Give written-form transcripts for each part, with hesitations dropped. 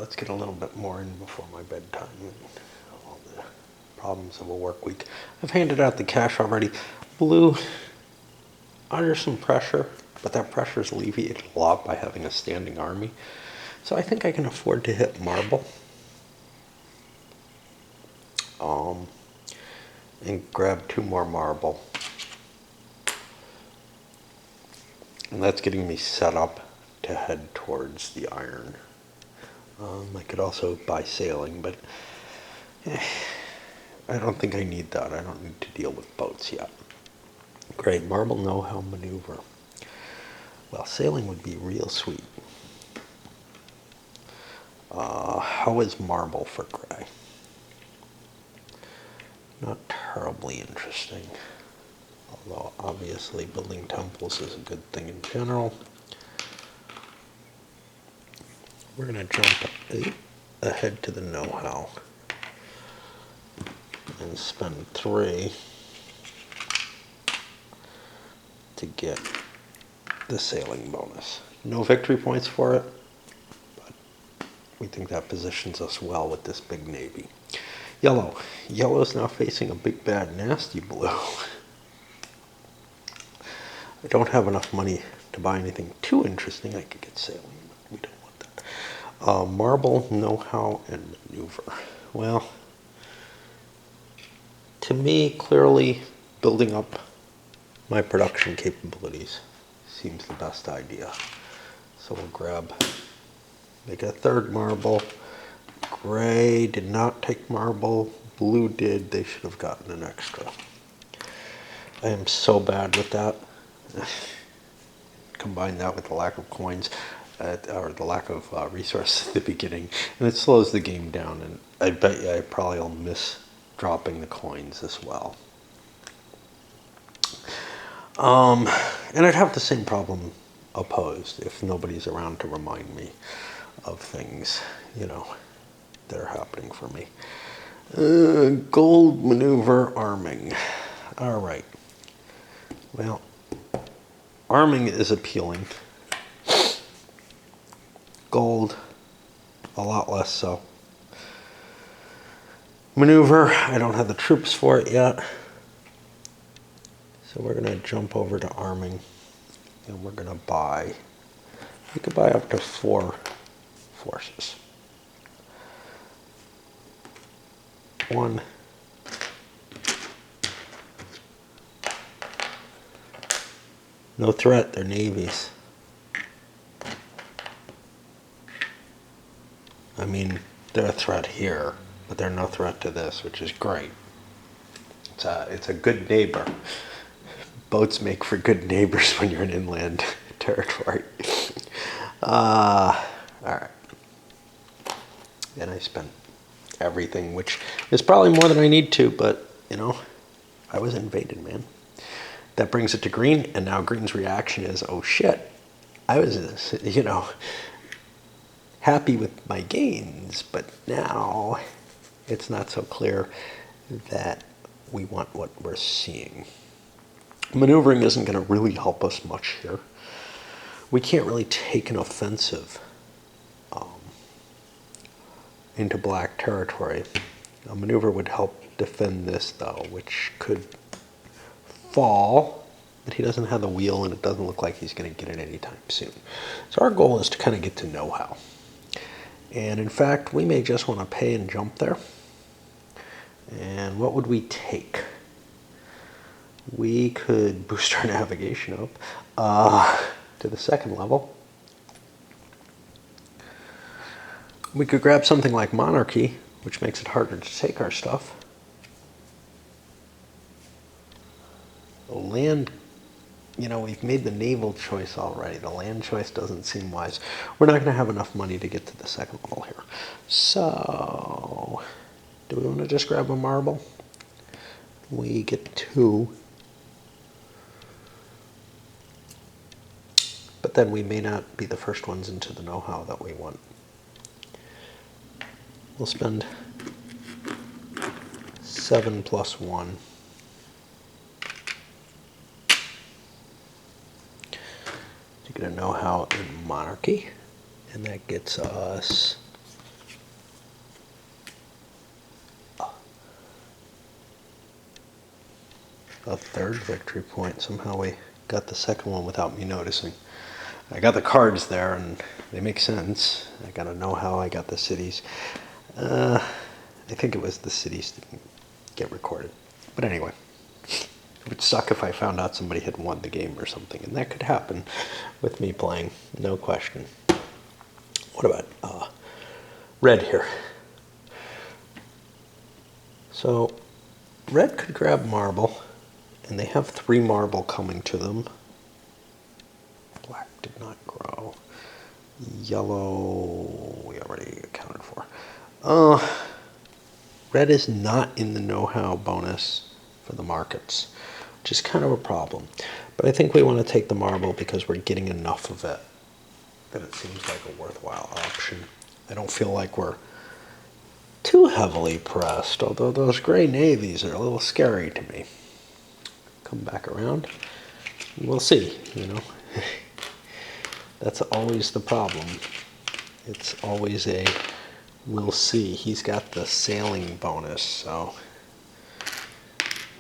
let's get a little bit more in before my bedtime and all the problems of a work week. I've handed out the cash already. Blue, under some pressure, but that pressure is alleviated a lot by having a standing army. So I think I can afford to hit marble. And grab 2 more marble. And that's getting me set up to head towards the iron. I could also buy sailing, but I don't think I need that. I don't need to deal with boats yet. Great, marble know-how maneuver. Well, sailing would be real sweet. How is marble for gray? Not terribly interesting. Although obviously building temples is a good thing in general. We're going to jump ahead to the know-how and spend 3 to get the sailing bonus. No victory points for it, but we think that positions us well with this big navy. Yellow. Yellow is now facing a big, bad, nasty blue. I don't have enough money to buy anything too interesting. I could get sailing, but we don't want that. Marble, know-how, and maneuver. Well, to me, clearly, building up my production capabilities seems the best idea. So we'll make a 3rd marble. Gray did not take marble. Blue did. They should have gotten an extra. I am so bad with that. Combine that with the lack of coins, or the lack of resources at the beginning, and it slows the game down, and I bet you I probably will miss dropping the coins as well. And I'd have the same problem opposed if nobody's around to remind me of things, that are happening for me. Gold maneuver arming. All right. Well, arming is appealing. Gold, a lot less so. Maneuver, I don't have the troops for it yet. So we're going to jump over to arming, and we're going to buy. We could buy up to 4 forces. 1. No threat, they're navies. I mean, they're a threat here, but they're no threat to this, which is great. It's a good neighbor. Boats make for good neighbors when you're in inland territory. All right. And I spent everything, which is probably more than I need to, but, I was invaded, man. That brings it to green, and now green's reaction is, oh shit, I was, happy with my gains, but now it's not so clear that we want what we're seeing. Maneuvering isn't going to really help us much here. We can't really take an offensive into black territory. A maneuver would help defend this, though, which could fall, but he doesn't have the wheel, and it doesn't look like he's going to get it anytime soon. So our goal is to kind of get to know-how. And in fact, we may just want to pay and jump there. And what would we take? We could boost our navigation up to the 2nd level. We could grab something like monarchy, which makes it harder to take our stuff. The land, we've made the naval choice already. The land choice doesn't seem wise. We're not going to have enough money to get to the 2nd level here. So, do we want to just grab a marble? We get 2. But then we may not be the first ones into the know-how that we want. We'll spend 7 plus 1. To get a know-how in monarchy. And that gets us a third victory point. Somehow we got the second one without me noticing. I got the cards there, and they make sense. I gotta know how I got the cities. I think it was the cities didn't get recorded. But anyway, it would suck if I found out somebody had won the game or something, and that could happen with me playing, no question. What about red here? So red could grab marble, and they have 3 marble coming to them. Black did not grow. Yellow, we already accounted for. Red is not in the know-how bonus for the markets, which is kind of a problem. But I think we want to take the marble because we're getting enough of it that it seems like a worthwhile option. I don't feel like we're too heavily pressed, although those gray navies are a little scary to me. Come back around, we'll see, you know. That's always the problem. It's always a we'll see. He's got the sailing bonus, so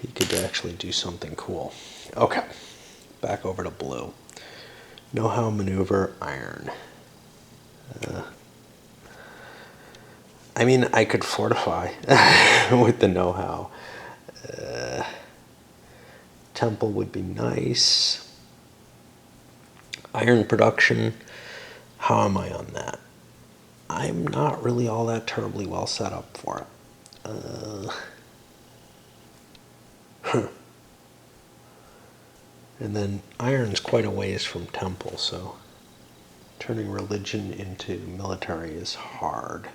he could actually do something cool. Okay, back over to blue. Know-how maneuver iron. I mean, I could fortify with the know-how. Temple would be nice. Iron production, how am I on that? I'm not really all that terribly well set up for it. And then iron's quite a ways from temple, so turning religion into military is hard.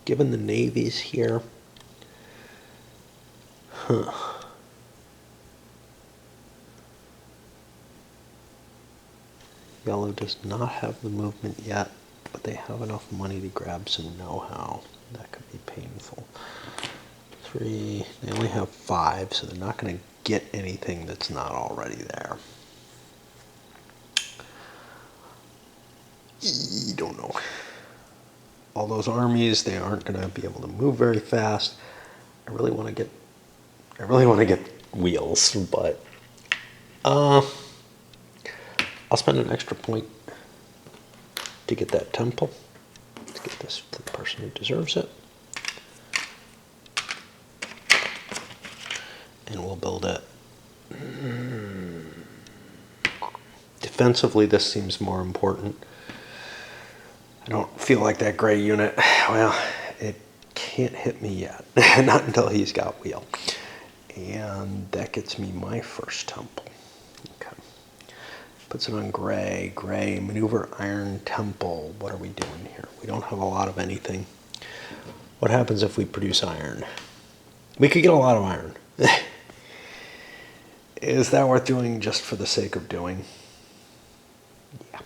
Given the navies here, Yellow does not have the movement yet, but they have enough money to grab some know-how. That could be painful. 3, they only have 5, so they're not going to get anything that's not already there. I don't know. All those armies, they aren't going to be able to move very fast. I really want to get wheels, but I'll spend an extra point to get that temple, to get this to the person who deserves it. And we'll build it. Defensively, this seems more important. I don't feel like that gray unit, well, it can't hit me yet. Not until he's got wheel. And that gets me my first temple. Okay. Puts it on gray. Gray, maneuver iron temple. What are we doing here? We don't have a lot of anything. What happens if we produce iron? We could get a lot of iron. Is that worth doing just for the sake of doing? Yeah.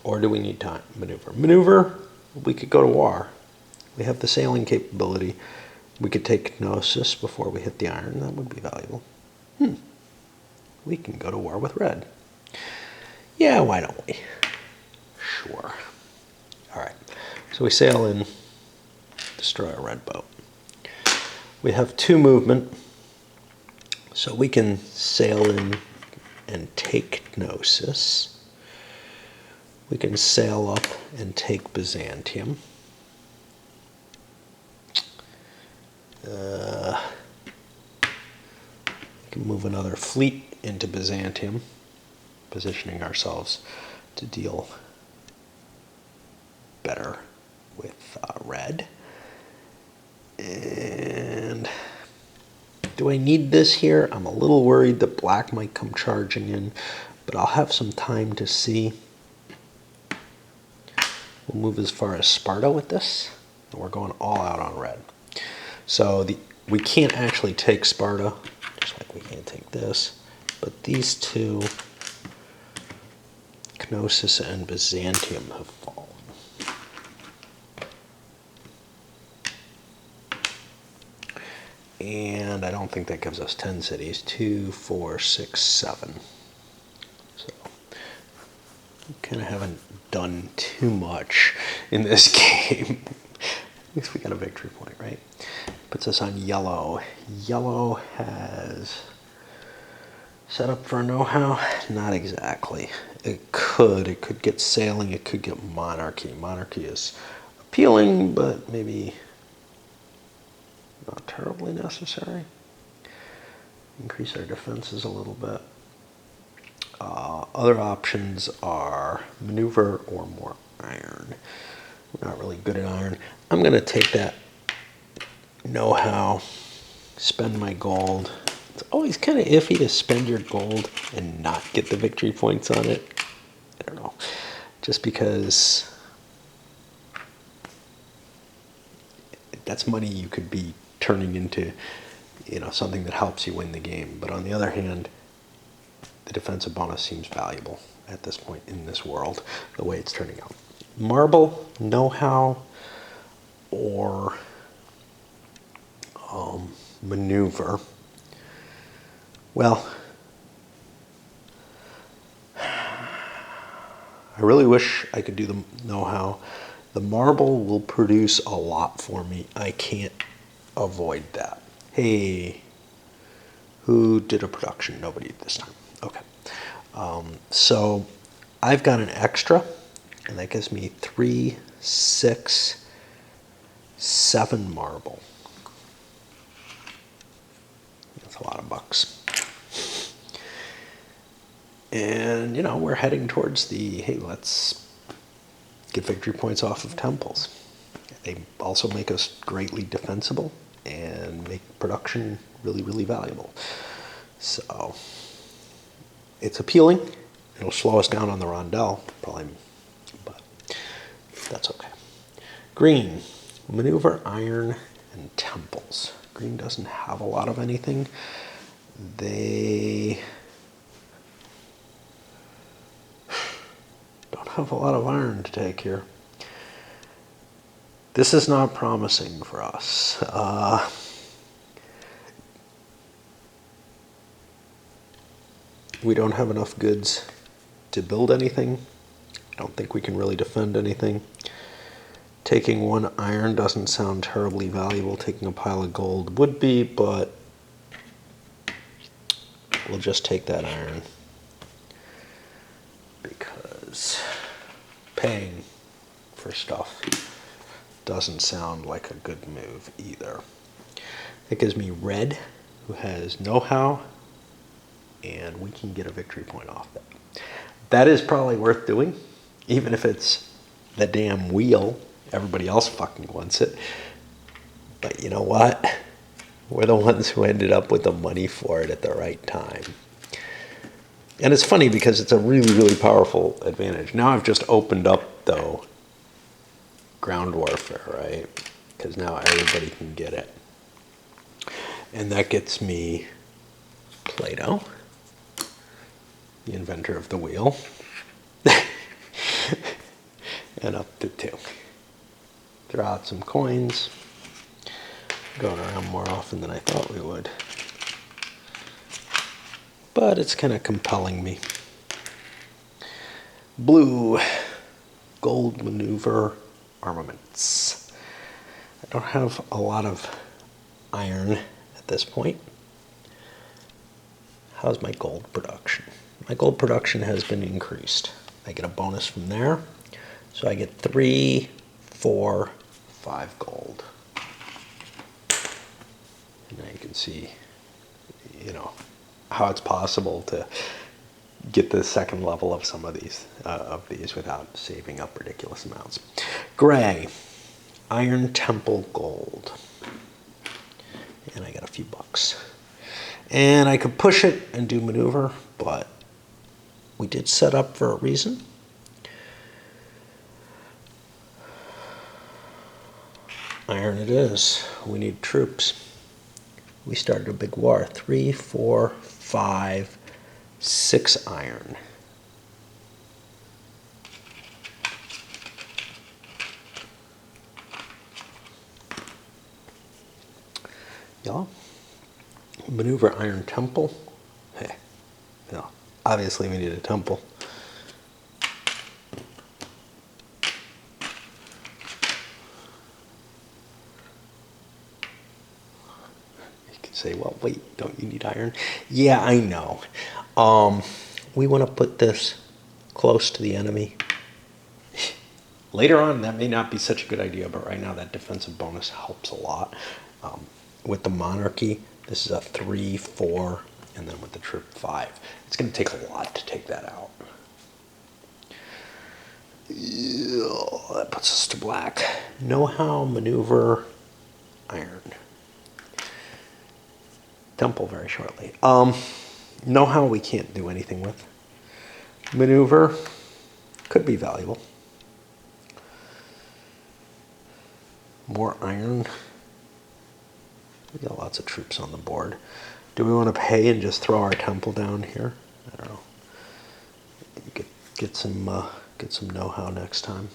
Or do we need time? Maneuver. Maneuver, we could go to war. We have the sailing capability. We could take Gnosis before we hit the iron. That would be valuable. We can go to war with red. Yeah, why don't we? Sure. All right. So we sail in, destroy a red boat. We have 2 movement, so we can sail in and take Gnosis. We can sail up and take Byzantium. We can move another fleet into Byzantium, positioning ourselves to deal better with red. And do I need this here? I'm a little worried that black might come charging in, but I'll have some time to see. We'll move as far as Sparta with this, and we're going all out on red. So we can't actually take Sparta, just like we can't take this, but these 2, Knossos and Byzantium, have fallen. And I don't think that gives us 10 cities. 2, 4, 6, 7. So kind of haven't done too much in this game. At least we got a victory point, right? Puts us on yellow. Yellow has set up for a know-how? Not exactly. It could get sailing, it could get monarchy. Monarchy is appealing, but maybe not terribly necessary. Increase our defenses a little bit. Other options are maneuver or more iron. We're not really good at iron. I'm going to take that know-how, spend my gold. It's always kind of iffy to spend your gold and not get the victory points on it. I don't know. Just because that's money you could be turning into, something that helps you win the game. But on the other hand, the defensive bonus seems valuable at this point in this world, the way it's turning out. Marble, know-how, or maneuver. Well, I really wish I could do the know-how. The marble will produce a lot for me. I can't avoid that. Hey, who did a production? Nobody this time. Okay. So I've got an extra, and that gives me 3, 6, 7 marble. That's a lot of bucks. And, we're heading towards hey, let's get victory points off of temples. They also make us greatly defensible and make production really, really valuable. So it's appealing. It'll slow us down on the rondel, probably, but that's okay. Green, maneuver, iron, and temples. Green doesn't have a lot of anything. They don't have a lot of iron to take here. This is not promising for us. We don't have enough goods to build anything. I don't think we can really defend anything. Taking 1 iron doesn't sound terribly valuable. Taking a pile of gold would be, but we'll just take that iron because paying for stuff doesn't sound like a good move either. That gives me red, who has know-how, and we can get a victory point off that. That is probably worth doing, even if it's the damn wheel. Everybody else fucking wants it. But you know what? We're the ones who ended up with the money for it at the right time. And it's funny because it's a really, really powerful advantage. Now I've just opened up, though, ground warfare, right? Because now everybody can get it. And that gets me Plato, the inventor of the wheel, and up to 2. Throw out some coins. Going around more often than I thought we would. But it's kind of compelling me. Blue, gold, maneuver, armaments. I don't have a lot of iron at this point. How's my gold production? My gold production has been increased. I get a bonus from there. So I get 3, 4, 5 gold. And now you can see, how it's possible to get the second level of some of these without saving up ridiculous amounts. Gray, iron, temple, gold. And I got a few bucks. And I could push it and do maneuver, but we did set up for a reason. Iron it is. We need troops. We started a big war. 3, 4, 5, 6 iron. Yeah. Maneuver iron temple. Hey, obviously we need a temple. Wait, don't you need iron? Yeah, I know. We want to put this close to the enemy. Later on, that may not be such a good idea, but right now that defensive bonus helps a lot. With the monarchy, this is a 3, 4, and then with the troop 5. It's going to take a lot to take that out. That puts us to black. Know-how, maneuver, iron. Temple very shortly. Know-how we can't do anything with. Maneuver could be valuable. More iron. We got lots of troops on the board. Do we want to pay and just throw our temple down here? I don't know. Get some know-how next time.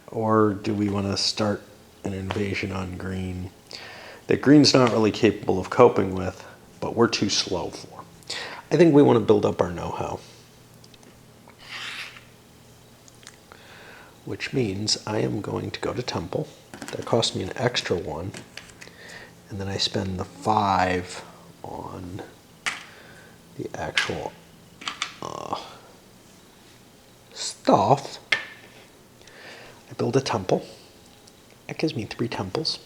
Or do we want to start an invasion on green that green's not really capable of coping with, but we're too slow for? I think we want to build up our know-how. Which means I am going to go to temple. That costs me an extra 1. And then I spend the 5 on the actual stuff. I build a temple. That gives me 3 temples,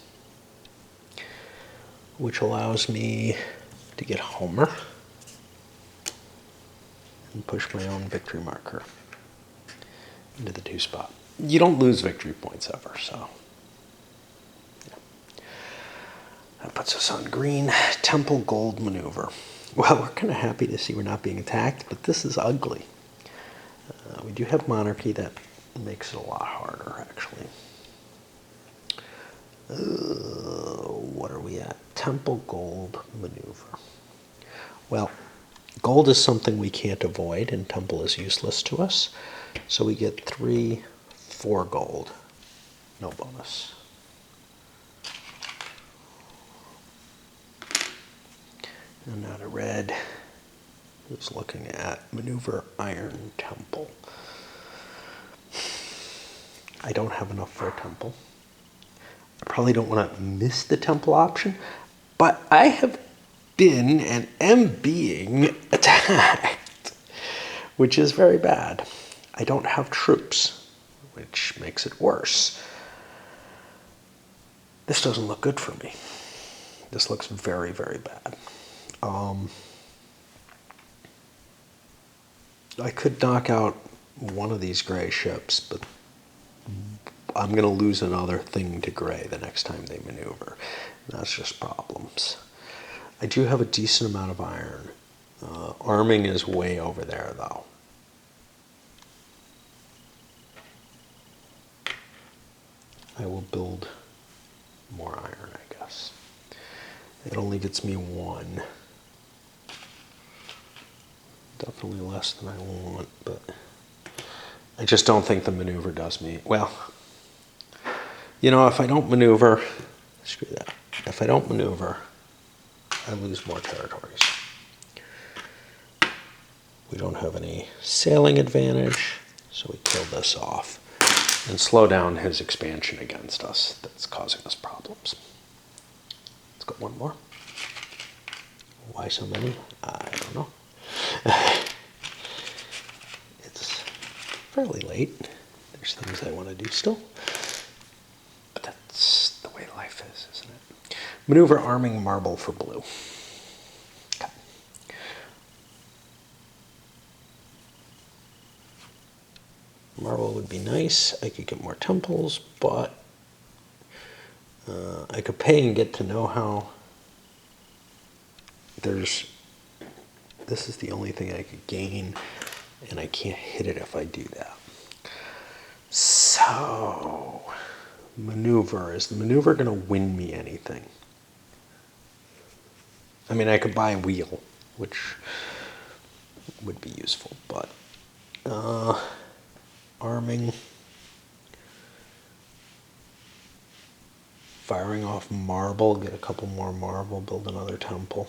which allows me to get Homer and push my own victory marker into the 2 spot. You don't lose victory points ever, so yeah. That puts us on green. Temple gold maneuver. Well, we're kind of happy to see we're not being attacked, but this is ugly. We do have monarchy. That makes it a lot harder, actually. What are we at? Temple gold maneuver. Well, gold is something we can't avoid, and temple is useless to us. So we get 3, 4 gold. No bonus. And now to red, who's looking at maneuver iron temple. I don't have enough for a temple. I probably don't want to miss the temple option, but I have been and am being attacked, which is very bad. I don't have troops, which makes it worse. This doesn't look good for me. This looks very, very bad. I could knock out one of these gray ships, but I'm going to lose another thing to gray the next time they maneuver. That's just problems. I do have a decent amount of iron. Arming is way over there, though. I will build more iron, I guess. It only gets me 1. Definitely less than I want, but I just don't think the maneuver does me. Well, you know, if I don't maneuver, screw that. If I don't maneuver, I lose more territories. We don't have any sailing advantage, so we kill this off and slow down his expansion against us that's causing us problems. Let's go 1 more. Why so many? I don't know. It's fairly late. There's things I want to do still. But that's the way life is, isn't it? Maneuver arming marble for blue. Okay. Marble would be nice. I could get more temples, but I could pay and get to know how. This is the only thing I could gain, and I can't hit it if I do that. So, maneuver. Is the maneuver going to win me anything? I mean, I could buy a wheel, which would be useful, but arming, firing off marble, get a couple more marble, build another temple.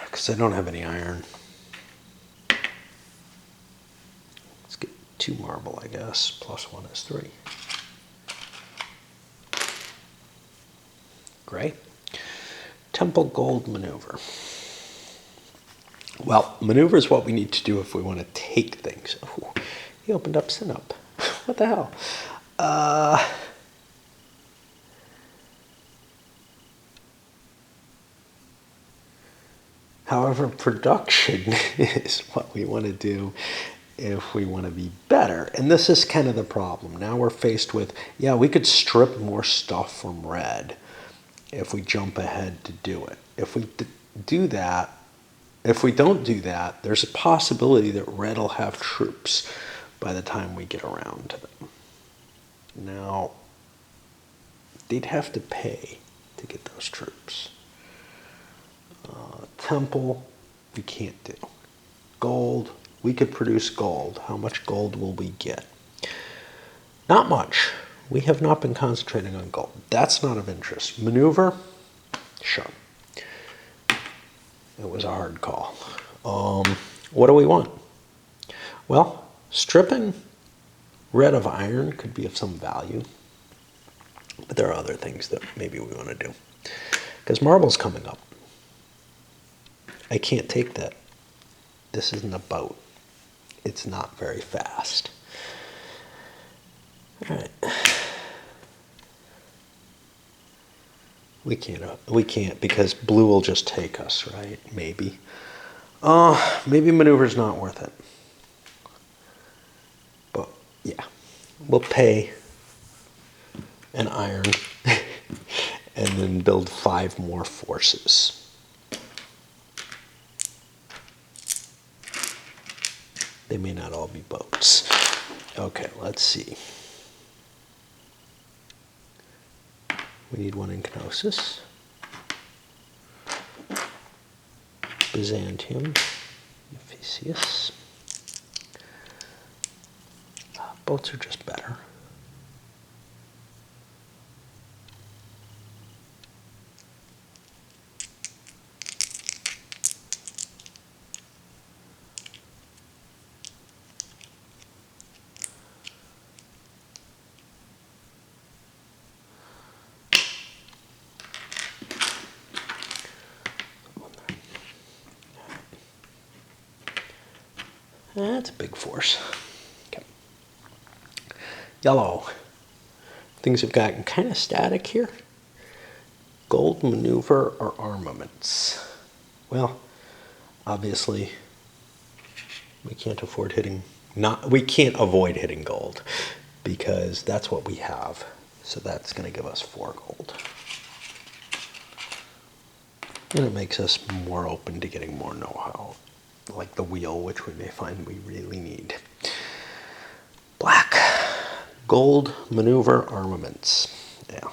Because I don't have any iron. Let's get 2 marble, I guess. +1 is 3. Gray. Temple gold maneuver. Well, maneuver is what we need to do if we want to take things. Oh, he opened up Sin Up. What the hell? However, production is what we want to do if we want to be better. And this is kind of the problem. Now we're faced with, yeah, we could strip more stuff from red if we jump ahead to do it. If we do that, if we don't do that, there's a possibility that red will have troops by the time we get around to them. Now, they'd have to pay to get those troops. Temple, we can't do. Gold, we could produce gold. How much gold will we get? Not much. We have not been concentrating on gold. That's not of interest. Maneuver, sure. It was a hard call. What do we want? Well, stripping red of iron could be of some value. But there are other things that maybe we want to do. Because marble's coming up. I can't take that. This isn't a boat. It's not very fast. All right. We can't because blue will just take us, right? Maybe. Maybe maneuver's not worth it. But yeah, we'll pay an iron and then build 5 more forces. They may not all be boats. Okay, let's see. We need 1 in Knossos. Byzantium. Ephesus. Boats are just better. That's a big force. Okay. Yellow. Things have gotten kind of static here. Gold maneuver or armaments? Well, obviously, we can't afford hitting. We can't avoid hitting gold because that's what we have. So that's going to give us 4 gold. And it makes us more open to getting more know-how, like the wheel, which we may find we really need. Black. Gold maneuver armaments. Yeah.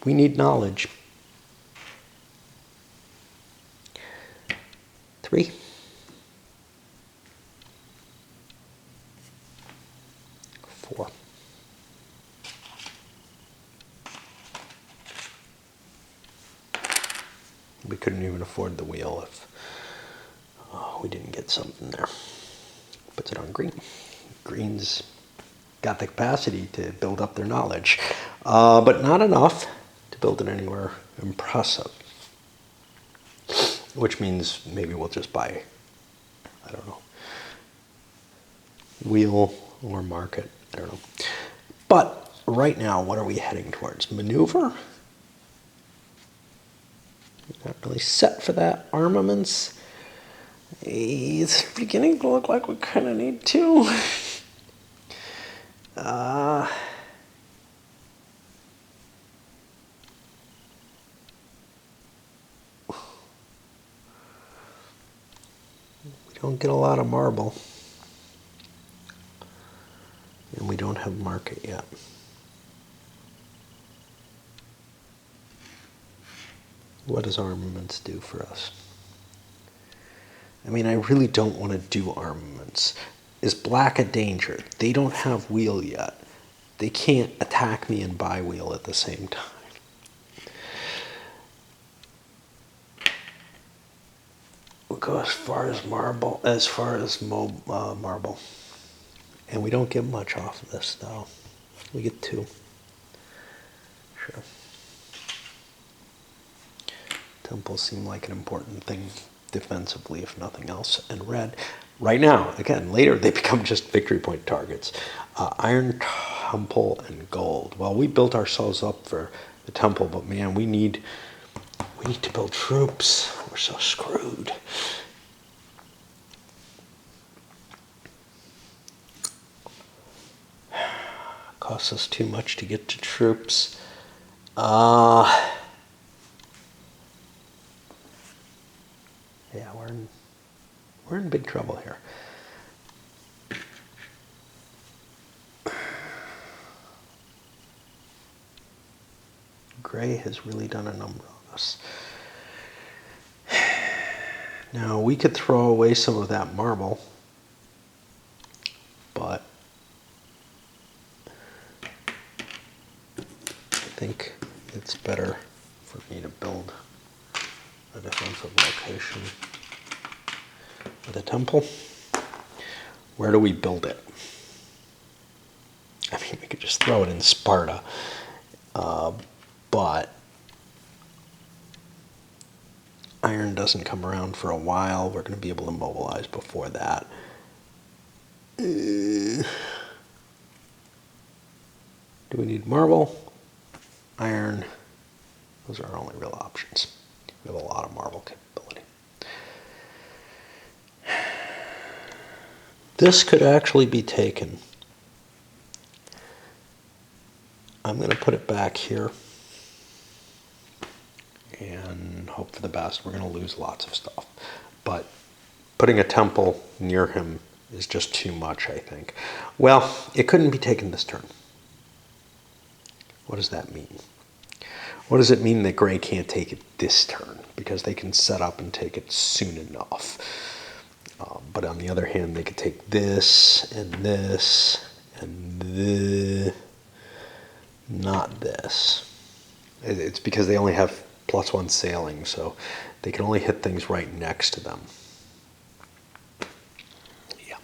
We need knowledge. 3. 4. We couldn't even afford the wheel if we didn't get something there. Puts it on green. Green's got the capacity to build up their knowledge, but not enough to build it anywhere impressive. Which means maybe we'll just buy, I don't know, wheel or market, I don't know. But right now, what are we heading towards? Maneuver? Not really set for that. Armaments? It's beginning to look like we kind of need to. We don't get a lot of marble. And we don't have market yet. What does armaments do for us? I mean, I really don't want to do armaments. Is black a danger? They don't have wheel yet. They can't attack me and buy wheel at the same time. We'll go as far as marble, marble. And we don't get much off of this, though. We get 2. Sure. Temples seem like an important thing defensively, if nothing else. And red, right now, again, later they become just victory point targets. Iron, temple, and gold. Well, we built ourselves up for the temple, but man, we need to build troops. We're so screwed. Costs us too much to get to troops. Yeah, we're in big trouble here. Gray has really done a number on us. Now, we could throw away some of that marble, but I think it's better for me to build a defensive location with a temple. Where do we build it? I mean, we could just throw it in Sparta, but iron doesn't come around for a while. We're going to be able to mobilize before that. Do we need marble? Iron? Those are our only real options. We have a lot of marble capability. This could actually be taken. I'm going to put it back here and hope for the best. We're going to lose lots of stuff. But putting a temple near him is just too much, I think. Well, it couldn't be taken this turn. What does that mean? What does it mean that Gray can't take it this turn? Because they can set up and take it soon enough. But on the other hand, they could take this and this and this. Not this. It's because they only have +1 sailing, so they can only hit things right next to them. Yeah.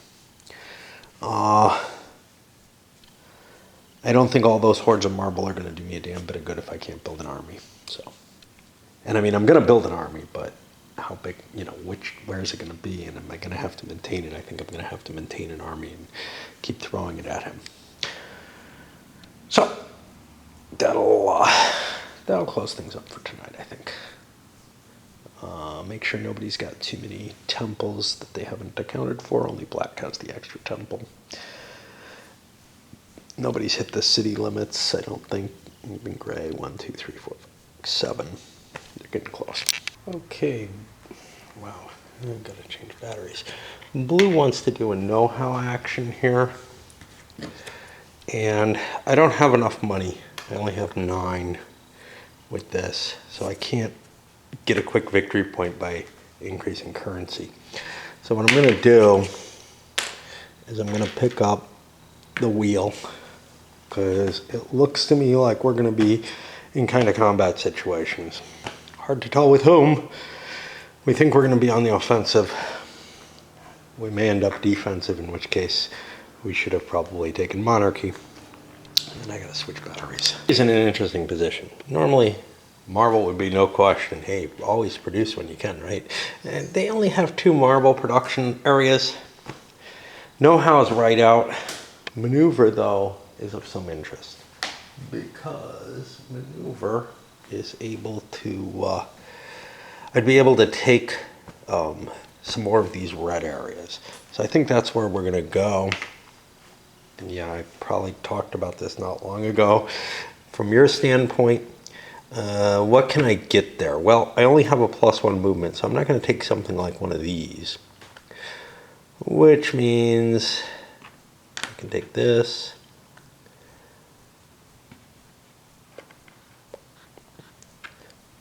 I don't think all those hordes of marble are going to do me a damn bit of good if I can't build an army. So, and I mean, I'm going to build an army, but how big, where is it going to be, and am I going to have to maintain it? I think I'm going to have to maintain an army and keep throwing it at him. So, that'll close things up for tonight, I think. Make sure nobody's got too many temples that they haven't accounted for. Only black has the extra temple. Nobody's hit the city limits, I don't think. Even gray, 1, 2, 3, 4, 5, 7. They're getting close. Okay. Wow, I've got to change batteries. Blue wants to do a know-how action here. And I don't have enough money. I only have 9 with this, so I can't get a quick victory point by increasing currency. So what I'm going to do is I'm going to pick up the wheel, because it looks to me like we're going to be in kind of combat situations. Hard to tell with whom. We think we're going to be on the offensive. We may end up defensive, in which case we should have probably taken monarchy. And I got to switch batteries. He's in an interesting position. Normally, marble would be no question. Hey, always produce when you can, right? And they only have 2 marble production areas. Know-how is right out. Maneuver, though, is of some interest, because maneuver is able to, I'd be able to take some more of these red areas. So I think that's where we're going to go. And yeah, I probably talked about this not long ago. From your standpoint, what can I get there? Well, I only have a +1 movement, so I'm not going to take something like one of these. Which means I can take this.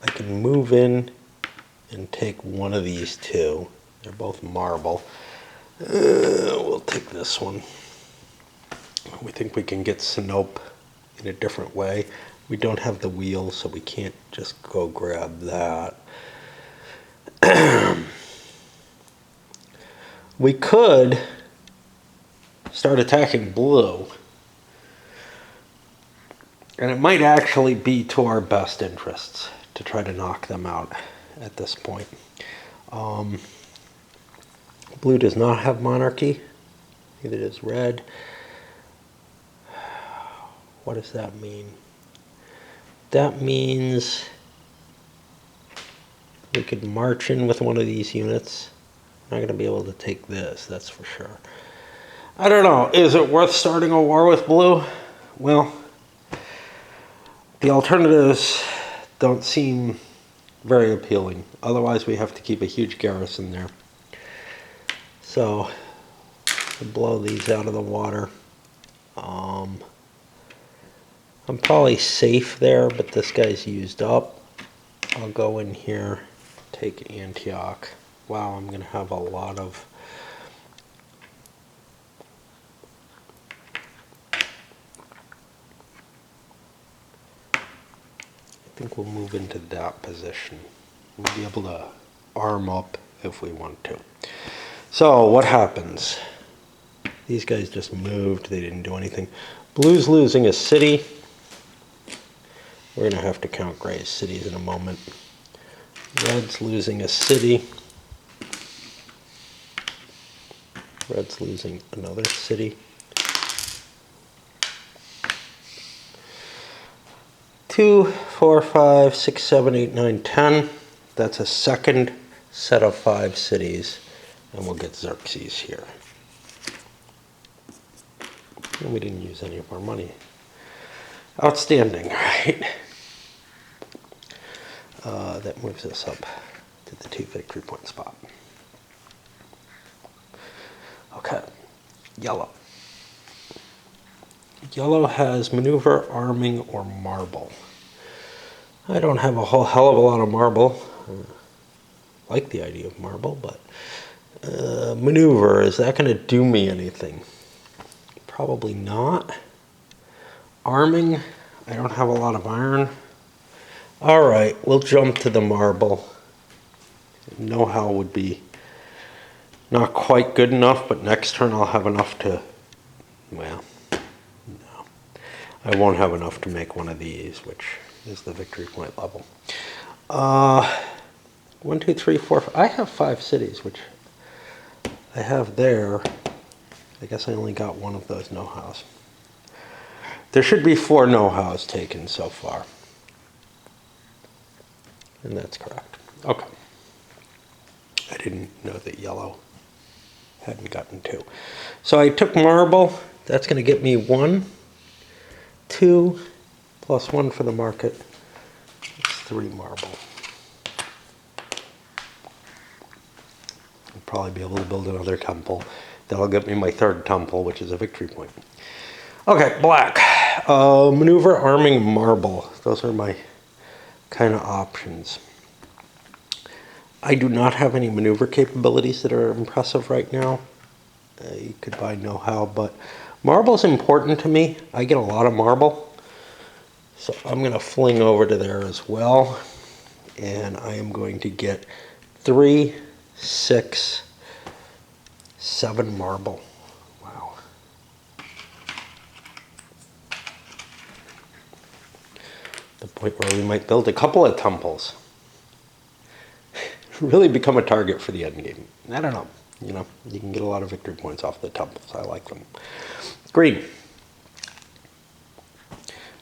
I can move in and take one of these 2. They're both marble. We'll take this one. We think we can get Sinope in a different way. We don't have the wheel, so we can't just go grab that. We could start attacking blue, And it might actually be to our best interests to try to knock them out at this point. Blue does not have monarchy. Neither does red. What does that mean? That means we could march in with one of these units. I'm not going to be able to take this, that's for sure. I don't know. Is it worth starting a war with blue? Well, the alternatives don't seem very appealing. Otherwise, we have to keep a huge garrison there. So, I'll blow these out of the water. I'm probably safe there, but this guy's used up. I'll go in here, take Antioch. Wow, I'm going to have a lot of... I think we'll move into that position. We'll be able to arm up if we want to. So, what happens? These guys just moved. They didn't do anything. Blue's losing a city. We're going to have to count gray's cities in a moment. Red's losing a city. Red's losing another city. 2, 4, 5, 6, 7, 8, 9, 10. That's a second set of 5 cities. And we'll get Xerxes here. And we didn't use any of our money. Outstanding, right? That moves us up to the 2 victory point spot. Okay, yellow. Yellow has maneuver, arming, or marble. I don't have a whole hell of a lot of marble. I like the idea of marble, but maneuver, is that going to do me anything? Probably not. Arming, I don't have a lot of iron. All right, we'll jump to the marble. Know-how would be not quite good enough, but next turn I'll have enough to, well, no. I won't have enough to make one of these, which is the victory point level. 1, 2, 3, 4, 5. I have 5 cities, which I have there. I guess I only got one of those know-hows. There should be 4 know-hows taken so far. And that's correct. Okay. I didn't know that yellow hadn't gotten 2. So I took marble. That's going to get me 1, 2, plus 1 for the market. It's 3 marble. I'll probably be able to build another temple. That'll get me my 3rd temple, which is a victory point. Okay, black. Maneuver, arming, marble. Those are my kind of options. I do not have any maneuver capabilities that are impressive right now. You could buy know-how, but marble's important to me. I get a lot of marble, so I'm going to fling over to there as well, and I am going to get 3, 6, 7 marble. Wow. The point where we might build a couple of temples. Really become a target for the end game. I don't know. You know, you can get a lot of victory points off the temples. I like them. Green.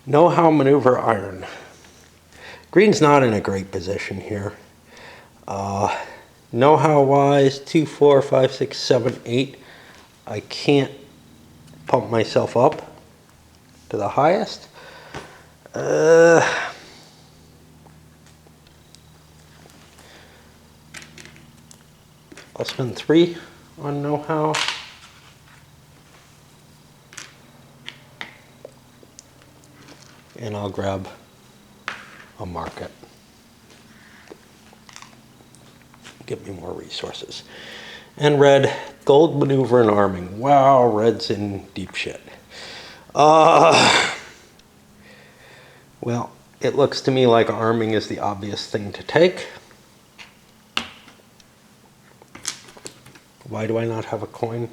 Know-how, maneuver, iron. Green's not in a great position here. Know-how wise, 2, 4, 5, 6, 7, 8. I can't pump myself up to the highest. I'll spend 3 on know-how. And I'll grab a market. Give me more resources. And red, gold, maneuver, and arming. Wow, red's in deep shit. Well, it looks to me like arming is the obvious thing to take. Why do I not have a coin?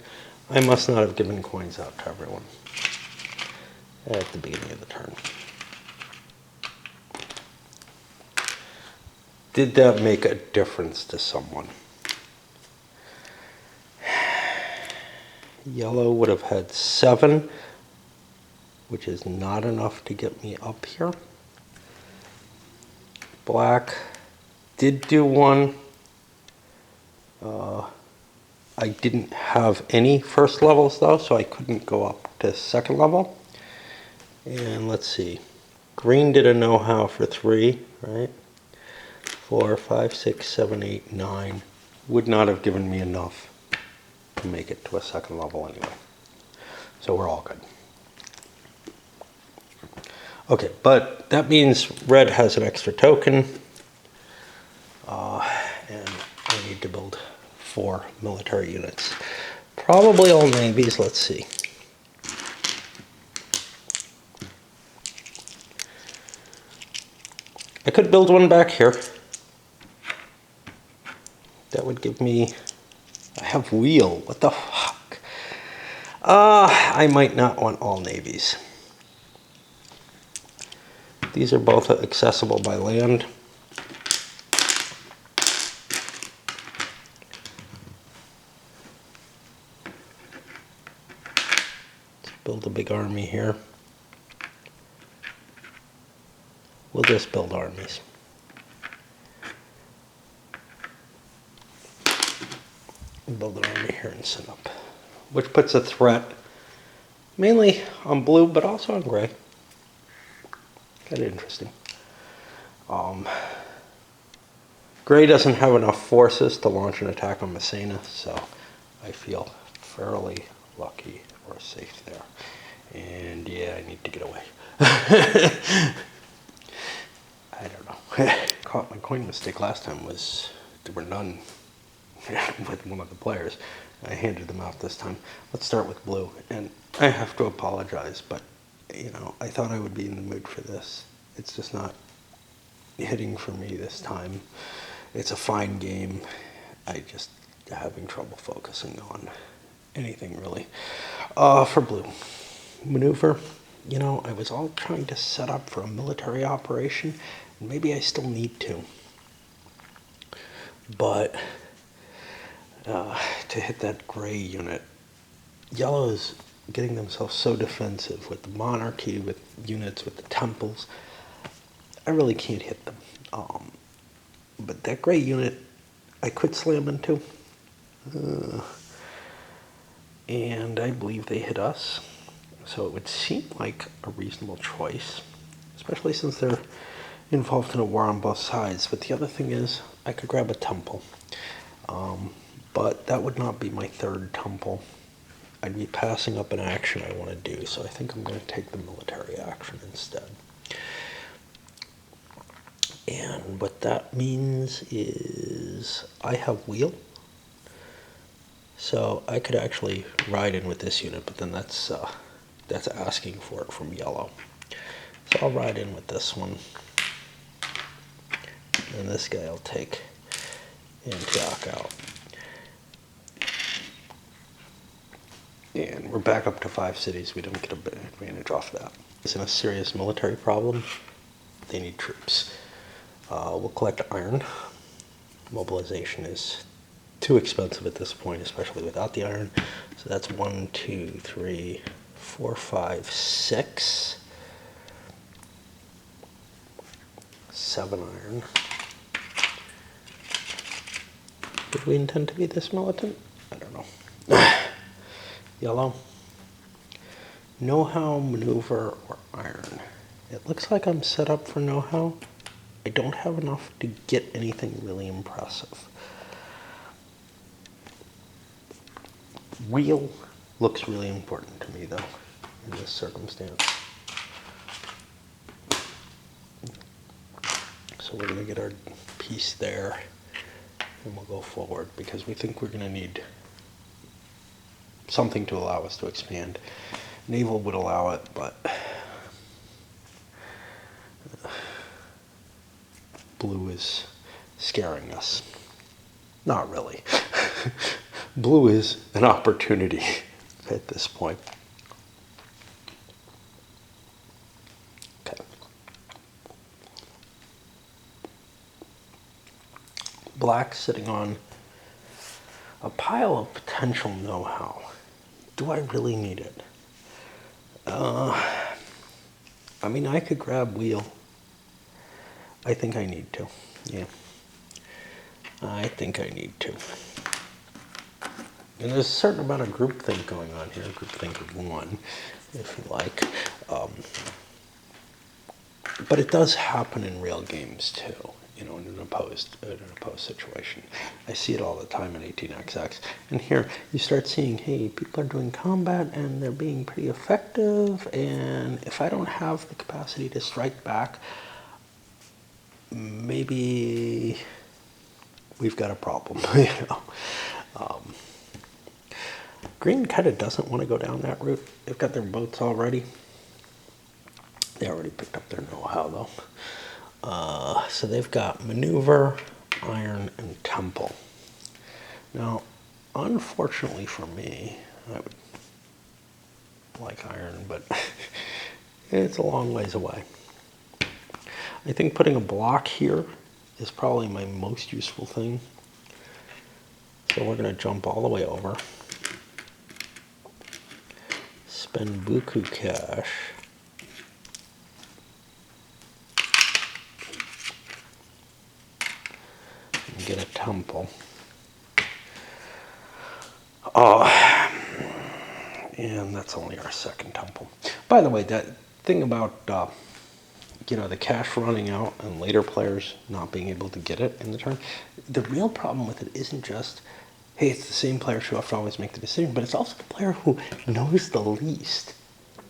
I must not have given coins out to everyone at the beginning of the turn. did that make a difference to someone? Yellow would have had 7, which is not enough to get me up here. Black did do 1. I didn't have any first levels though, so I couldn't go up to second level. And let's see. Green did a know-how for 3, right? 4, 5, 6, 7, 8, 9. Would not have given me enough to make it to a second level anyway. So we're all good. Okay, but that means red has an extra token. And I need to build 4 military units. Probably all navies, let's see. I could build one back here. That would give me, I have wheel, what the fuck? I might not want all navies. These are both accessible by land. Let's build a big army here. We'll just build armies. Build an army here and set up. Which puts a threat mainly on blue, but also on gray. Kind of interesting. Gray doesn't have enough forces to launch an attack on Messina, so I feel fairly lucky or safe there. And yeah, I need to get away. I don't know. Caught my coin mistake last time was there were none with one of the players. I handed them out this time. Let's start with blue. And I have to apologize, but you know, I thought I would be in the mood for this. It's just not hitting for me this time. It's a fine game. I just having trouble focusing on anything really. For blue, maneuver. You know, I was all trying to set up for a military operation. And maybe I still need to. But to hit that gray unit, yellow is getting themselves so defensive with the monarchy, with units, with the temples. I really can't hit them. But that gray unit, I could slam into. And I believe they hit us. So it would seem like a reasonable choice, especially since they're involved in a war on both sides. But the other thing is, I could grab a temple. But that would not be my third temple. I'd be passing up an action I want to do, so I think I'm going to take the military action instead. And what that means is I have wheel. So I could actually ride in with this unit, but then that's asking for it from yellow. So I'll ride in with this one. And this guy will take Antioch out. And we're back up to 5 cities. We don't get an advantage off that. It's in a serious military problem. They need troops. We'll collect iron. Mobilization is too expensive at this point, especially without the iron. So that's 1, 2, 3, 4, 5, 6. 7 iron. Did we intend to be this militant? I don't know. Yellow. Know-how, maneuver, or iron. It looks like I'm set up for know-how. I don't have enough to get anything really impressive. Wheel looks really important to me, though, in this circumstance. So we're going to get our piece there, and we'll go forward, because we think we're going to need something to allow us to expand. Naval would allow it, but blue is scaring us. Not really. Blue is an opportunity at this point. Okay. Black sitting on a pile of potential know-how. Do I really need it? I mean, I could grab wheel. I think I need to. Yeah. I think I need to. And there's a certain amount of groupthink going on here. Groupthink of one, if you like. But it does happen in real games too. You know, in an opposed situation. I see it all the time in 18xx. And here you start seeing, hey, people are doing combat and they're being pretty effective. And if I don't have the capacity to strike back, maybe we've got a problem. You know. Green kind of doesn't want to go down that route. They've got their boats already. They already picked up their know-how though. So they've got maneuver, iron, and temple. Now, unfortunately for me, I would like iron, but it's a long ways away. I think putting a block here is probably my most useful thing. So we're going to jump all the way over. Spend buku cash. And get a temple. And that's only our second temple. By the way, that thing about you know, the cash running out and later players not being able to get it in the turn, the real problem with it isn't just, hey, it's the same players who have to always make the decision, but it's also the player who knows the least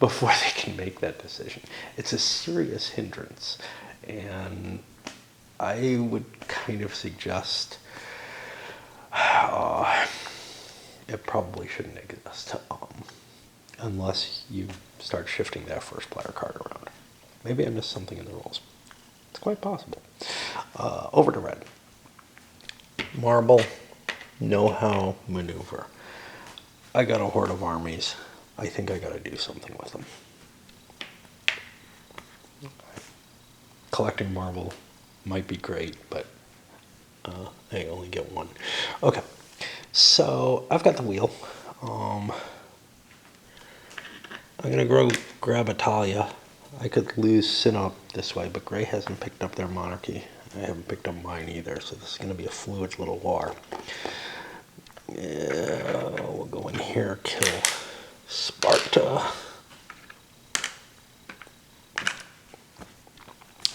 before they can make that decision. It's a serious hindrance. And I would kind of suggest it probably shouldn't exist unless you start shifting that first player card around. Maybe I missed something in the rules. It's quite possible. Over to red. Marble, know-how, maneuver. I got a horde of armies. I think I got to do something with them. Collecting marble might be great, but I only get one. Okay, so I've got the wheel. I'm going to grab Italia. I could lose Sinop this way, but Gray hasn't picked up their monarchy. I haven't picked up mine either, so this is going to be a fluid little war. Yeah, we'll go in here, kill Sparta.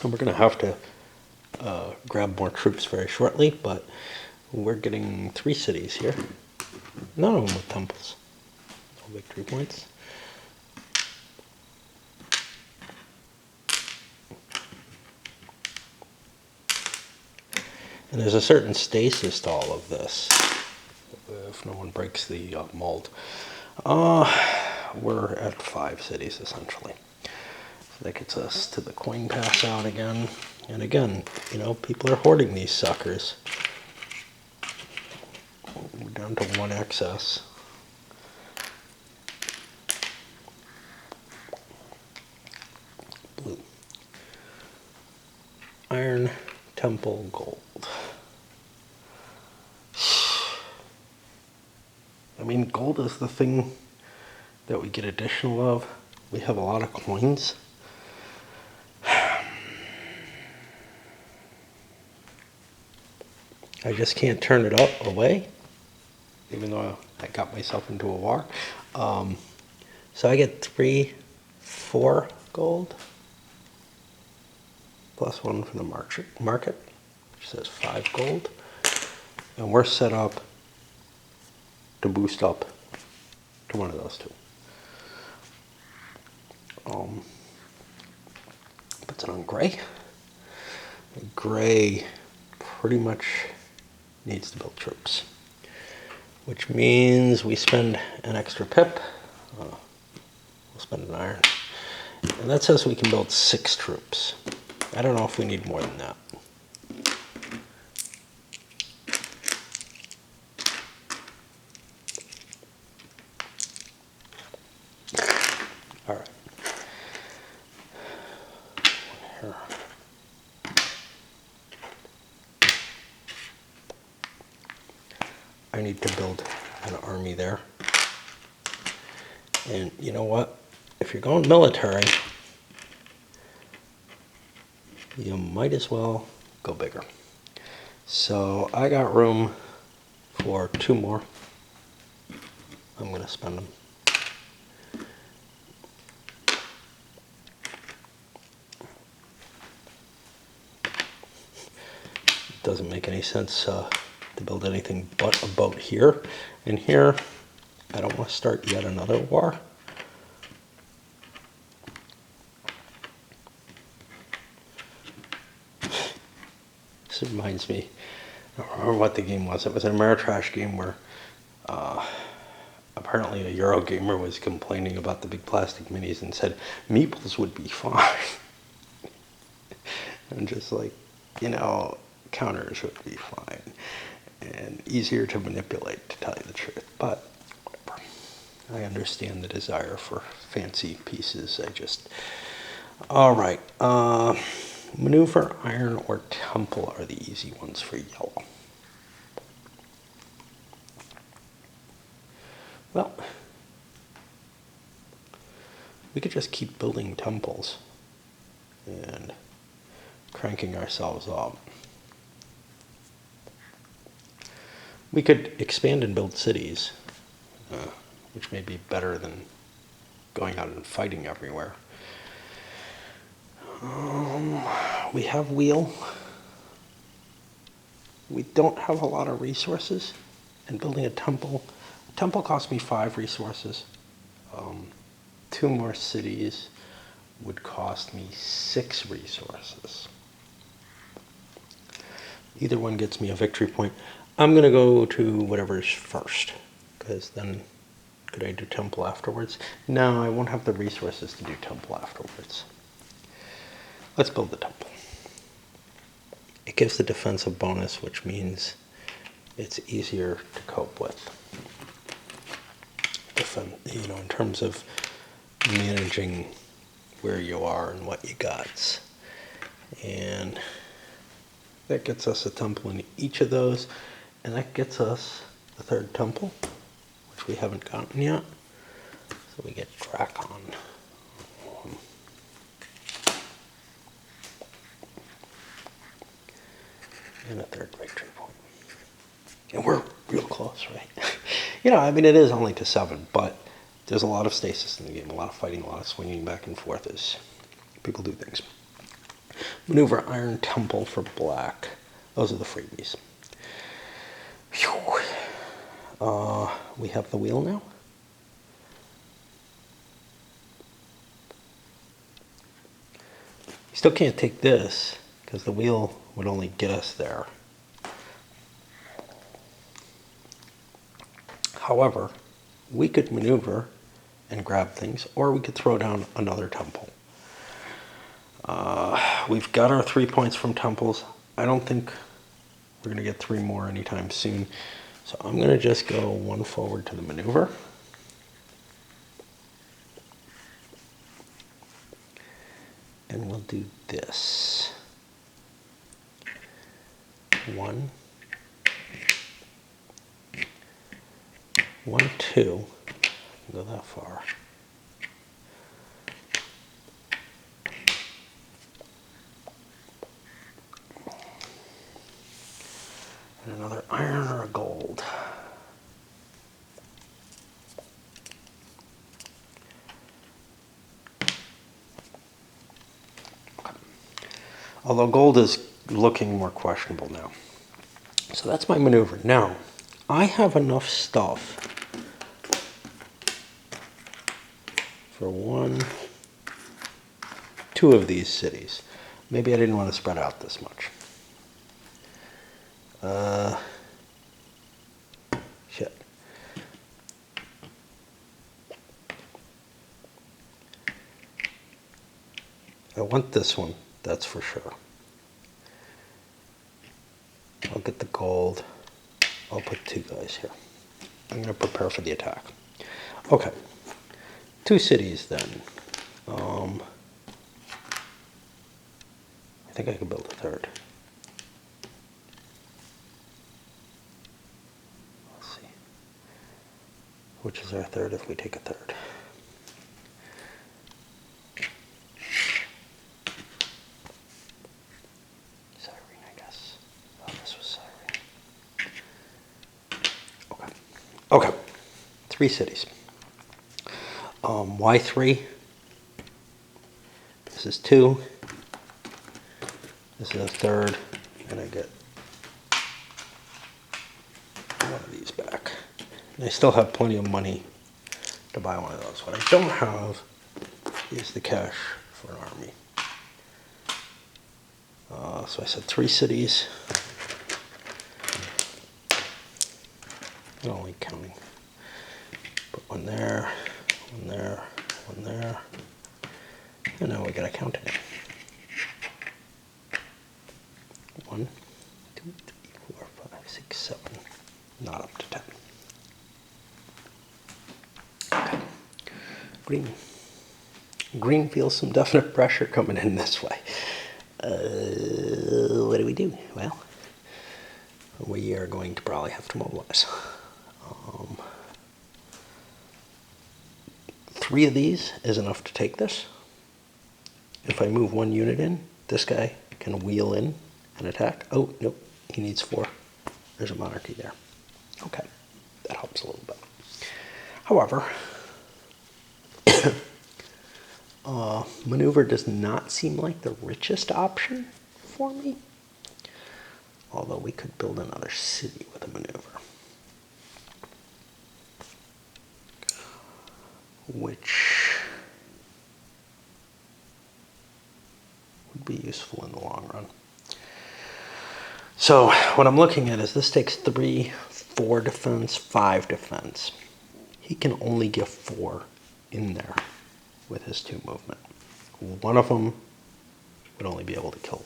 And we're going to have to grab more troops very shortly, but we're getting 3 cities here. None of them with temples. No victory points. And there's a certain stasis to all of this, if no one breaks the mold. We're at 5 cities, essentially. So that gets us to the coin pass out again. And again, you know, people are hoarding these suckers. We're down to 1 excess. Blue. Iron, temple, gold. I mean, gold is the thing that we get additional of. We have a lot of coins. I just can't turn it up away, even though I got myself into a war. So I get 3, 4 gold, plus 1 for the market, which says 5 gold. And we're set up to boost up to one of those 2. Puts it on Gray. Gray pretty much needs to build troops, which means we spend an extra pip. We'll spend an iron. And that says we can build 6 troops. I don't know if we need more than that. All right. Here. I need to build an army there. And you know what? If you're going military, you might as well go bigger. So I got room for 2 more. I'm going to spend them. Doesn't make any sense to build anything but a boat here. And here, I don't want to start yet another war. This reminds me, I don't remember what the game was. It was an Ameritrash game where apparently a Eurogamer was complaining about the big plastic minis and said, meeples would be fine. And just like, you know, counters would be fine. And easier to manipulate, to tell you the truth. But whatever. I understand the desire for fancy pieces. All right. Maneuver, iron, or temple are the easy ones for yellow. Well, we could just keep building temples and cranking ourselves up. We could expand and build cities, which may be better than going out and fighting everywhere. We have wheel. We don't have a lot of resources, and building a temple cost me 5 resources. 2 more cities would cost me 6 resources. Either one gets me a victory point. I'm going to go to whatever's first, because then could I do temple afterwards? No, I won't have the resources to do temple afterwards. Let's build the temple. It gives the defensive bonus, which means it's easier to cope with. You know, in terms of managing where you are and what you got. And that gets us a temple in each of those, and that gets us the 3rd temple, which we haven't gotten yet. So we get Drakon. And a 3rd victory point. And we're real close, right? You know, I mean, it is only to 7, but there's a lot of stasis in the game, a lot of fighting, a lot of swinging back and forth as people do things. Maneuver, iron, temple for black. Those are the freebies. Whew. We have the wheel now. You still can't take this, because the wheel would only get us there. However, we could maneuver and grab things, or we could throw down another temple. We've got our 3 points from temples. I don't think we're going to get 3 more anytime soon. So I'm going to just go 1 forward to the maneuver. And we'll do this. 1, 1, 2. Go that far. And another iron or a gold. Although gold is looking more questionable now. So that's my maneuver. Now, I have enough stuff for 1, 2 of these cities. Maybe I didn't want to spread out this much. Shit. I want this one, that's for sure. I'll get the gold. I'll put 2 guys here. I'm going to prepare for the attack. Okay. 2 cities then. I think I could build a 3rd. Let's which is our third if we take a third. Cyrene, I guess. Oh, this was Cyrene. Okay. Okay. 3 cities. Why 3? This is 2. This is a third, and I get one of these back. And I still have plenty of money to buy one of those. What I don't have is the cash for an army. So I said 3 cities. I'm only counting. Put one there, one there, one there. And now we gotta count again. 1, 2, 3, 4, 5, 6, 7. Not up to 10. Okay. Green. Green feels some definite pressure coming in this way. What do we do? Well, we are going to probably have to mobilize. 3 of these is enough to take this. If I move 1 unit in, this guy can wheel in and attack. Oh, nope, he needs 4. There's a monarchy there. Okay, that helps a little bit. However, maneuver does not seem like the richest option for me. Although we could build another city with a maneuver. Which would be useful in the long run. So what I'm looking at is this takes 3, 4 defense, 5 defense. He can only get 4 in there with his 2 movement. One of them would only be able to kill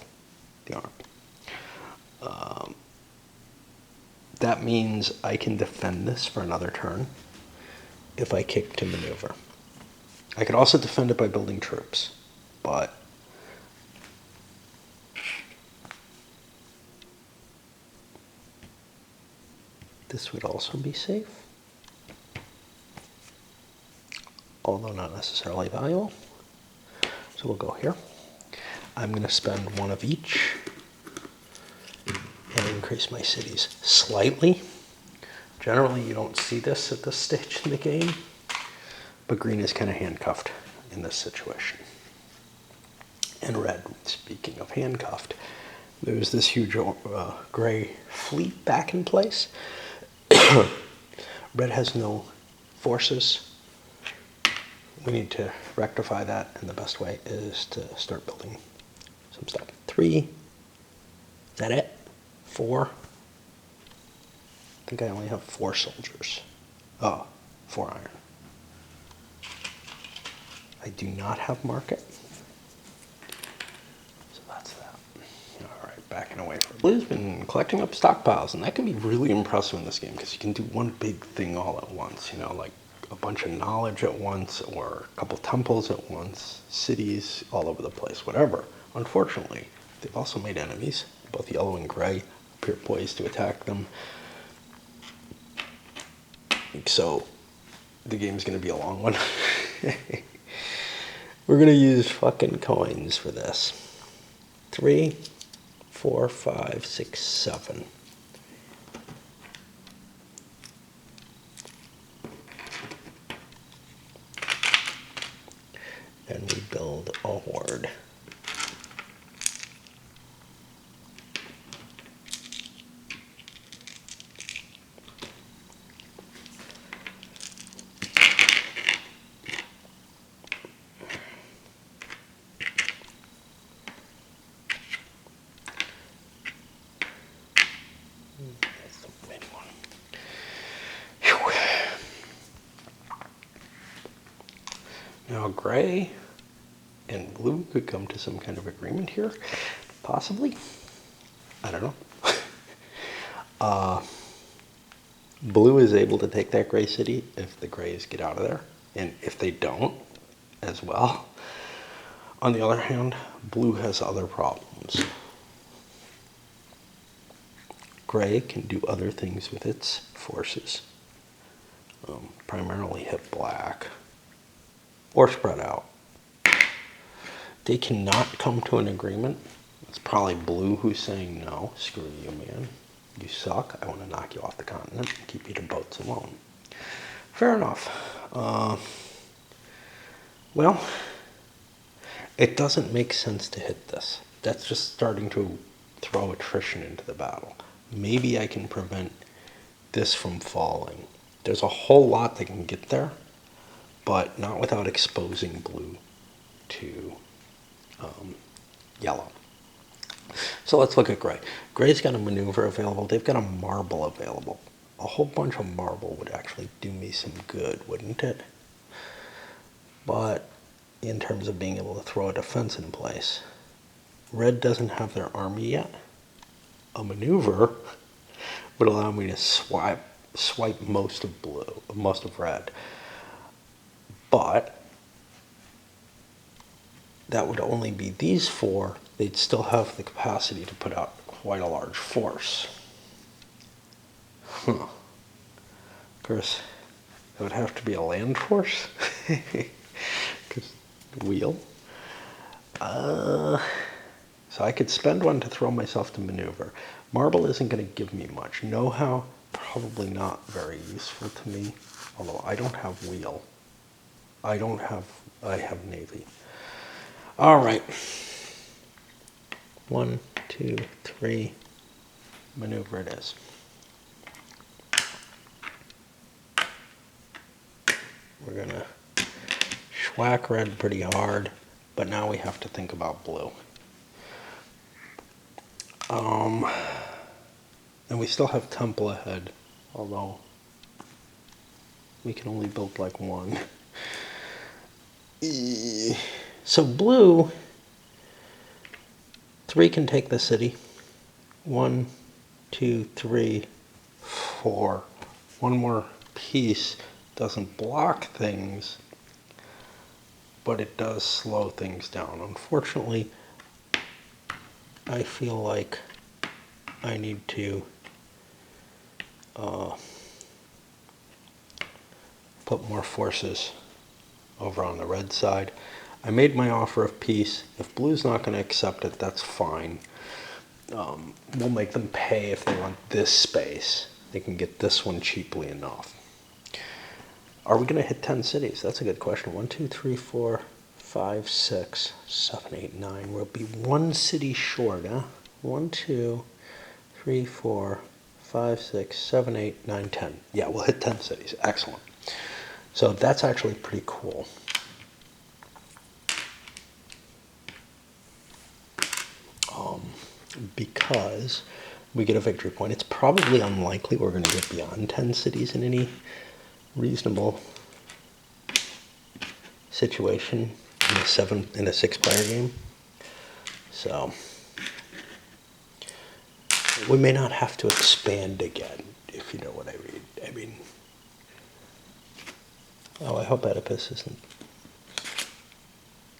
the army. That means I can defend this for another turn if I kick to maneuver. I could also defend it by building troops, but this would also be safe, although not necessarily valuable. So we'll go here. I'm going to spend 1 of each and increase my cities slightly. Generally, you don't see this at this stage in the game, but green is kind of handcuffed in this situation. And red, speaking of handcuffed, there's this huge gray fleet back in place. Red has no forces. We need to rectify that, and the best way is to start building some stuff. 3, is that it? 4. I think I only have 4 soldiers. Oh, 4 iron. I do not have market. So that's that. All right, backing away from Blue's been collecting up stockpiles, and that can be really impressive in this game because you can do one big thing all at once, you know, like a bunch of knowledge at once or a couple temples at once, cities all over the place, whatever. Unfortunately, they've also made enemies, both yellow and gray, appear poised to attack them. So the game's going to be a long one. We're going to use fucking coins for this. 3, 4, 5, 6, 7. And we build a horde. That's the main one. Whew. Now gray and blue could come to some kind of agreement here, possibly. I don't know. Blue is able to take that gray city if the grays get out of there, and if they don't, as well. On the other hand, blue has other problems. Gray can do other things with its forces. primarily hit black or spread out. They cannot come to an agreement. It's probably blue who's saying no. Screw you, man. You suck. I want to knock you off the continent and keep you to boats alone. Fair enough. Well, it doesn't make sense to hit this. That's just starting to throw attrition into the battle. Maybe I can prevent this from falling. There's a whole lot that can get there, but not without exposing blue to yellow. So let's look at gray. Gray's got a maneuver available. They've got a marble available. A whole bunch of marble would actually do me some good, wouldn't it? But in terms of being able to throw a defense in place, red doesn't have their army yet. A maneuver would allow me to swipe most of blue, most of red. But that would only be these four. They'd still have the capacity to put out quite a large force. Of course, it would have to be a land force. Because wheel. So I could spend one to throw myself to maneuver. Marble isn't going to give me much. Know-how, probably not very useful to me. Although I don't have wheel. I have navy. All right. 1, 2, 3. Maneuver it is. We're going to schwack red pretty hard, but now we have to think about blue. And we still have temple ahead, although we can only build like one. So blue, 3 can take the city. 1, 2, 3, 4. One more piece doesn't block things, but it does slow things down. Unfortunately, I feel like I need to put more forces over on the red side. I made my offer of peace. If blue's not going to accept it, that's fine. We'll make them pay if they want this space. They can get this one cheaply enough. Are we going to hit 10 cities? That's a good question. 1, 2, 3, 4, 5, 6, 7, 8, 9. We'll be 1 city short, huh? 1, 2, 3, 4, 5, 6, 7, 8, 9, 10. Yeah, we'll hit 10 cities. Excellent. So that's actually pretty cool. Because we get a victory point. It's probably unlikely we're going to get beyond 10 cities in any reasonable situation in a 6-player game. So we may not have to expand again, if you know what I mean. I hope Oedipus isn't.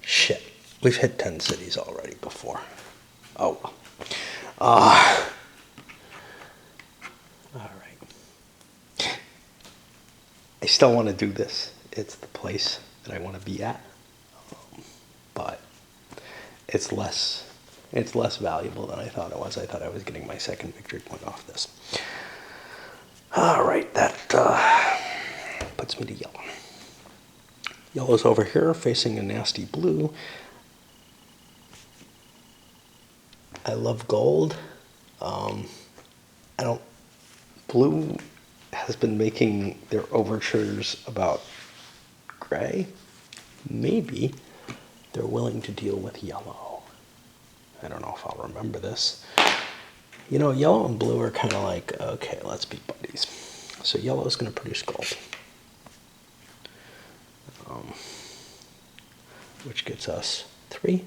Shit, we've hit 10 cities already before. Oh well. All right. I still want to do this. It's the place that I want to be at, but it's less valuable than I thought it was. I thought I was getting my second victory point off this. All right, that puts me to yellow. Yellow's over here facing a nasty blue. I love gold. Blue has been making their overtures about gray. Maybe they're willing to deal with yellow. I don't know if I'll remember this. You know, yellow and blue are kind of like, okay, let's be buddies. So yellow is going to produce gold. Which gets us 3.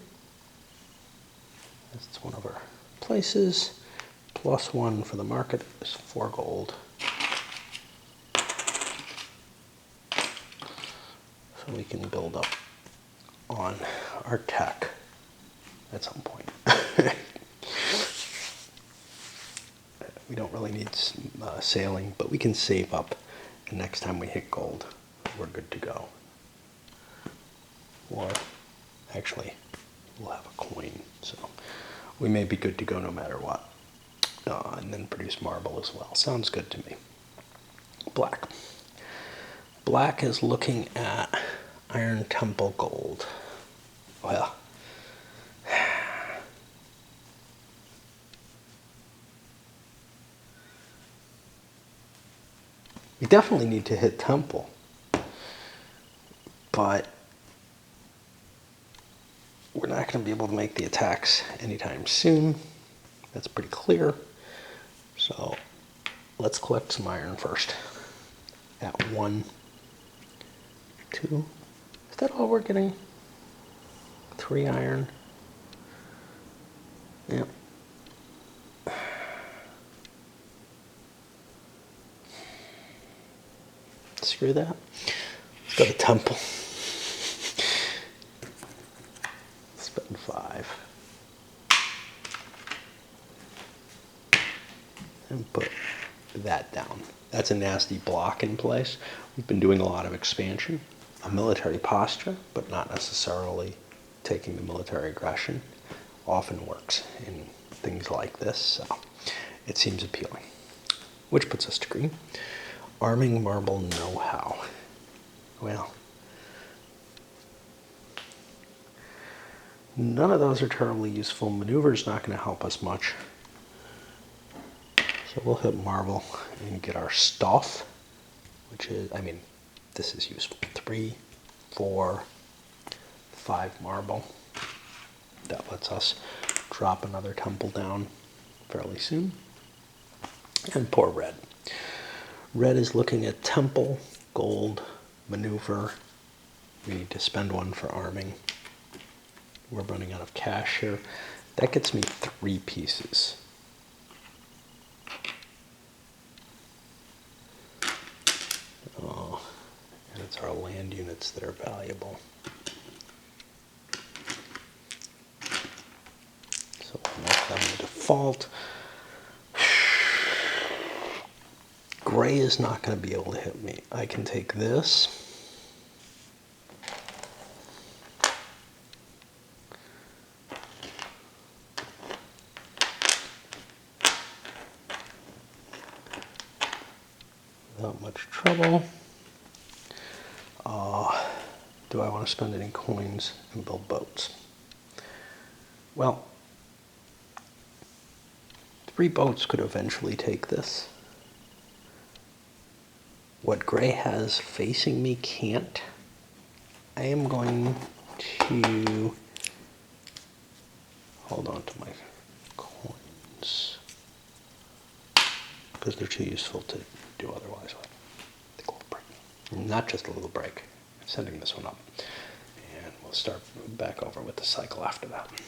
That's one of our places. Plus 1 for the market is 4 gold. So we can build up on our tech at some point. We don't really need sailing, but we can save up And next time we hit gold, we're good to go. Or actually, we'll have a coin, so we may be good to go no matter what. And then produce marble as well. Sounds good to me. Black. Black is looking at Iron Temple gold. Well, we definitely need to hit Temple, but we're not going to be able to make the attacks anytime soon. That's pretty clear. So let's collect some iron first. At 1, 2. Is that all we're getting? 3 iron. Yep. Screw that. Let's go to Temple. Spend 5. And put that down. That's a nasty block in place. We've been doing a lot of expansion. A military posture, but not necessarily taking the military aggression, often works in things like this, so it seems appealing. Which puts us to green. Arming marble know-how. Well, none of those are terribly useful. Maneuver's not going to help us much. So we'll hit marble and get our stuff, which is, I mean, this is useful. 3, 4, 5 marble. That lets us drop another temple down fairly soon. And pour red. Red is looking at temple, gold, maneuver. We need to spend 1 for arming. We're running out of cash here. That gets me 3 pieces. Oh, and it's our land units that are valuable. So we'll make them the default. Gray is not going to be able to hit me. I can take this. Without much trouble. Do I want to spend any coins and build boats? Well, 3 boats could eventually take this. What gray has facing me can't. I am going to hold on to my coins because they're too useful to do otherwise with. I think we'll break. Not just a little break. Sending this one up. And we'll start back over with the cycle after that.